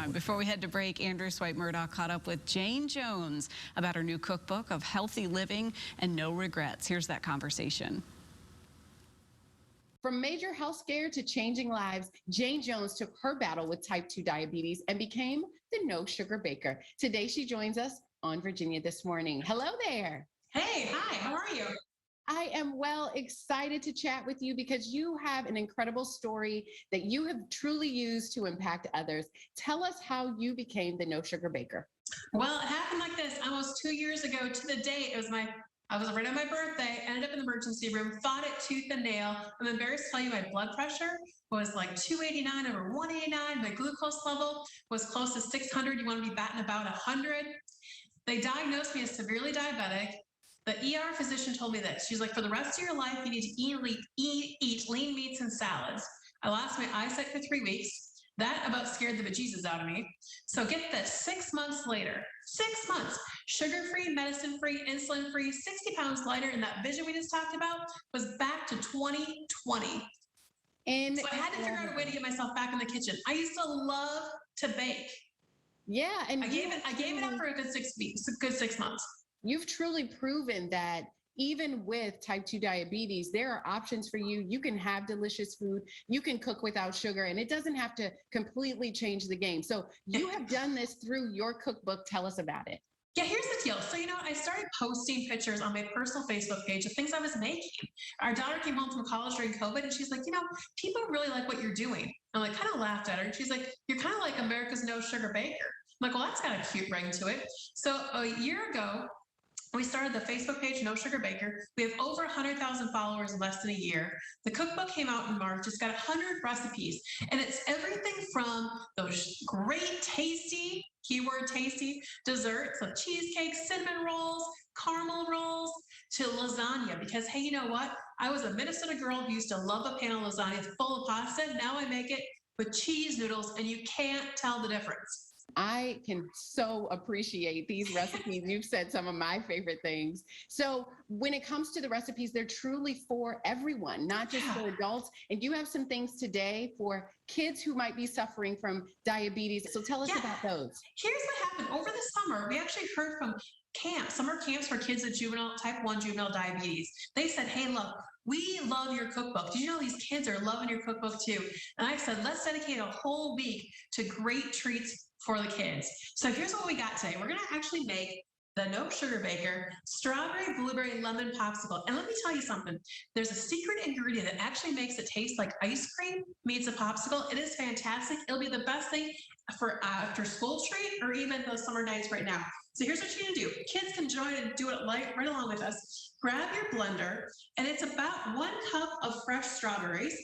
time. Before we head to break, Andrew Swipe-Murdoch caught up with Jayne Jones about her new cookbook of healthy living and no regrets. Here's that conversation. From major health scare to changing lives, Jayne Jones took her battle with type 2 diabetes and became the no sugar baker. Today, she joins us on Virginia This Morning. Hello there. Hey, hi, how are you? I am well excited to chat with you because you have an incredible story that you have truly used to impact others. Tell us how you became the no sugar baker. Well, it happened like this almost 2 years ago to the date. I was right on my birthday, ended up in the emergency room, fought it tooth and nail. I'm embarrassed to tell you my blood pressure was like 289 over 189. My glucose level was close to 600. You want to be batting about 100. They diagnosed me as severely diabetic. The ER physician told me this. She's like, for the rest of your life, you need to eat lean meats and salads. I lost my eyesight for 3 weeks. That about scared the bejesus out of me. So get this, 6 months later, 6 months, sugar-free, medicine-free, insulin-free, 60 pounds lighter, and that vision we just talked about was back to 2020. So I had to figure out a way to get myself back in the kitchen. I used to love to bake. Yeah, and I gave it up for a good 6 weeks, a good 6 months. You've truly proven that even with type 2 diabetes, there are options for you. You can have delicious food. You can cook without sugar, and it doesn't have to completely change the game. So you have done this through your cookbook. Tell us about it. Yeah, here's the deal. So, I started posting pictures on my personal Facebook page of things I was making. Our daughter came home from college during COVID, and she's like, people really like what you're doing. I'm like, kind of laughed at her. And she's like, you're kind of like America's no sugar baker. I'm like, well, that's got a cute ring to it. So a year ago, we started the Facebook page, No Sugar Baker. We have over 100,000 followers in less than a year. The cookbook came out in March. It's got 100 recipes, and it's everything from those great, tasty, keyword tasty, desserts of cheesecakes, cinnamon rolls, caramel rolls, to lasagna. Because, hey, you know what? I was a Minnesota girl who used to love a pan of lasagna full of pasta. Now I make it with cheese noodles, and you can't tell the difference. I can so appreciate these recipes. You've said some of my favorite things. So when it comes to the recipes, they're truly for everyone, not just for adults. And you have some things today for kids who might be suffering from diabetes. So tell us about those. Here's what happened. Over the summer, we actually heard from summer camps for kids with type 1 juvenile diabetes. They said, hey, look, we love your cookbook. Did you know these kids are loving your cookbook too? And I said, let's dedicate a whole week to great treats for the kids. So here's what we got today. We're going to actually make the No Sugar Baker strawberry, blueberry, lemon popsicle. And let me tell you something. There's a secret ingredient that actually makes it taste like ice cream meets a popsicle. It is fantastic. It'll be the best thing for after school treat or even those summer nights right now. So here's what you need to do. Kids can join and do it right along with us. Grab your blender, and it's about 1 cup of fresh strawberries.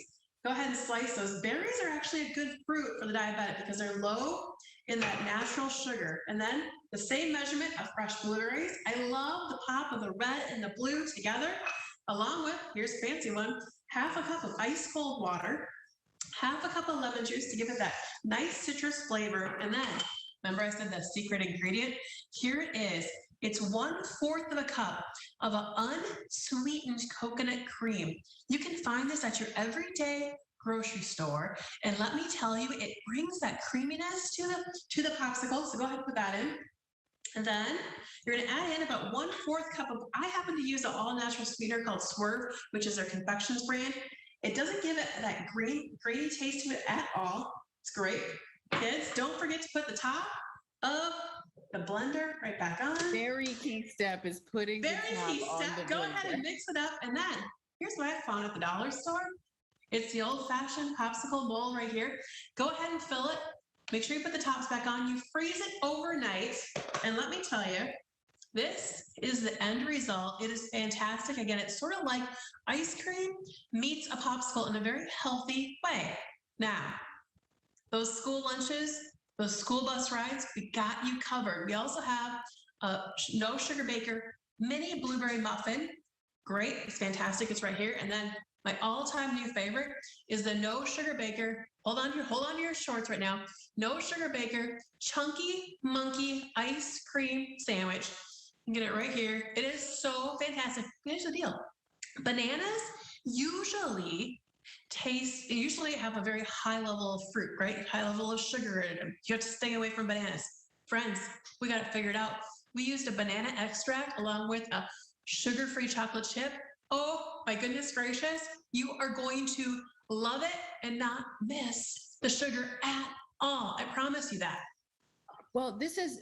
Go ahead and slice those. Berries are actually a good fruit for the diabetic because they're low in that natural sugar. And then the same measurement of fresh blueberries. I love the pop of the red and the blue together, along with, here's a fancy one, half a cup of ice cold water, half a cup of lemon juice to give it that nice citrus flavor. And then, remember I said the secret ingredient? Here it is. It's 1/4 of a cup of an unsweetened coconut cream. You can find this at your everyday grocery store, and let me tell you, it brings that creaminess to the popsicle. So go ahead and put that in. And then you're going to add in about 1/4 cup of, I happen to use an all-natural sweetener called Swerve, which is their confections brand. It doesn't give it that grainy taste to it at all. It's great. Kids, don't forget to put the top of the blender right back on. Very key step is putting the top on the blender. Go ahead and mix it up. And then here's what I found at the dollar store. It's the old-fashioned popsicle bowl right here. Go ahead and fill it. Make sure you put the tops back on. You freeze it overnight. And let me tell you, this is the end result. It is fantastic. Again, it's sort of like ice cream meets a popsicle in a very healthy way. Now, those school lunches, those school bus rides, we got you covered. We also have a No Sugar Baker mini blueberry muffin. Great. It's fantastic. It's right here. And then my all-time new favorite is the No Sugar Baker. Hold on to your shorts right now. No Sugar Baker Chunky Monkey Ice Cream Sandwich. You can get it right here. It is so fantastic. Here's the deal. Bananas usually taste, usually have a very high level of fruit, right? High level of sugar in them. You have to stay away from bananas. Friends, we got it figured out. We used a banana extract along with a sugar-free chocolate chip. Oh my goodness gracious. You are going to love it and not miss the sugar at all. I promise you that. Well, this is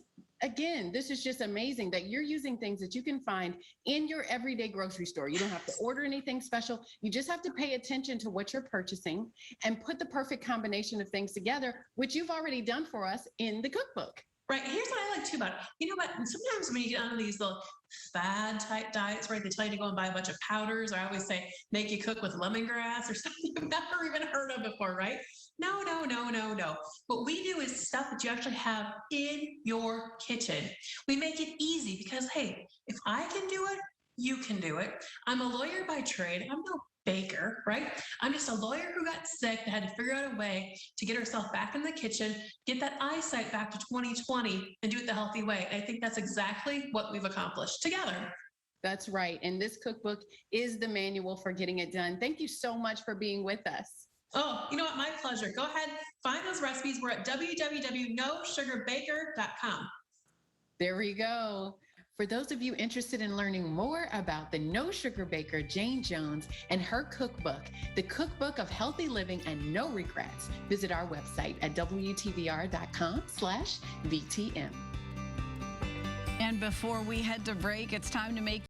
just amazing that you're using things that you can find in your everyday grocery store. You don't have to order anything special. You just have to pay attention to what you're purchasing and put the perfect combination of things together, which you've already done for us in the cookbook. Right. Here's what I like too about it. You know what? Sometimes when you get onto these little fad type diets, right, they tell you to go and buy a bunch of powders, or I always say, make you cook with lemongrass or something you've never even heard of before, right? No, no, no, no, no. What we do is stuff that you actually have in your kitchen. We make it easy because, hey, if I can do it, you can do it. I'm a lawyer by trade. I'm no baker, right? I'm just a lawyer who got sick that had to figure out a way to get herself back in the kitchen, get that eyesight back to 2020, and do it the healthy way. And I think that's exactly what we've accomplished together. That's right. And this cookbook is the manual for getting it done. Thank you so much for being with us. Oh, you know what? My pleasure. Go ahead, find those recipes. We're at www.nosugarbaker.com. There we go. For those of you interested in learning more about the No Sugar Baker, Jayne Jones, and her cookbook, the Cookbook of Healthy Living and No Regrets, visit our website at wtvr.com/VTM. And before we head to break, it's time to make